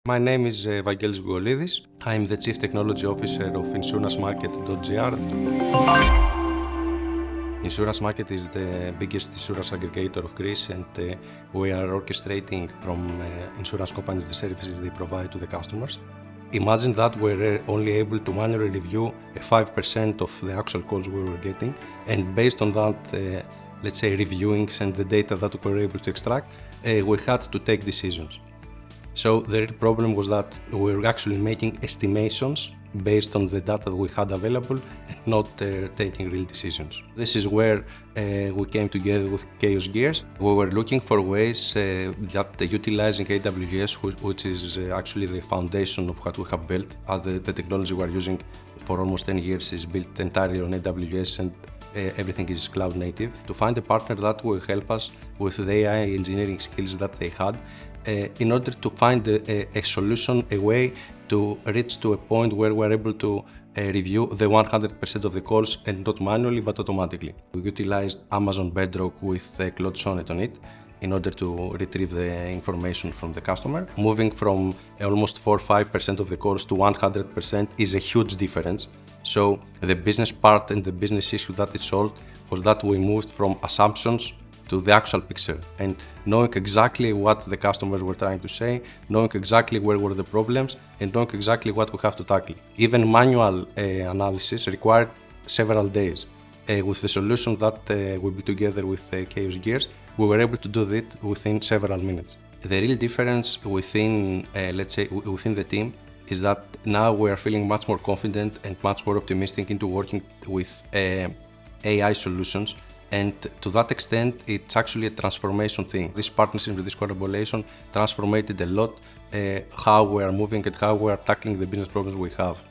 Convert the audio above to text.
My name is Vangelis Goulidis. I'm the Chief Technology Officer of InsuranceMarket.gr. InsuranceMarket is the biggest insurance aggregator of Greece, and we are orchestrating from insurance companies the services they provide to the customers. Imagine that we're only able to manually review 5% of the actual calls we were getting, and based on that, let's say, reviewings and the data that we were able to extract, we had to take decisions. So the real problem was that we were actually making estimations based on the data that we had available and not taking real decisions. This is where we came together with Chaos Gears. We were looking for ways that utilizing AWS, which is actually the foundation of what we have built. The technology we are using for almost 10 years is built entirely on AWS, and everything is cloud native. To find a partner that will help us with the AI engineering skills that they had, in order to find a solution, a way to reach to a point where we're able to review the 100% of the calls, and not manually but automatically. We utilized Amazon Bedrock with Claude Sonnet on it in order to retrieve the information from the customer. Moving from almost 4 or 5% of the calls to 100% is a huge difference. So the business part and the business issue that it solved was that we moved from assumptions to the actual picture, and knowing exactly what the customers were trying to say, knowing exactly where were the problems, and knowing exactly what we have to tackle. Even manual analysis required several days. With the solution that we built together with Chaos Gears, we were able to do that within several minutes. The real difference within, let's say, within the team is that now we are feeling much more confident and much more optimistic into working with AI solutions. And to that extent, it's actually a transformation thing. This partnership, this collaboration transformed a lot how we are moving and how we are tackling the business problems we have.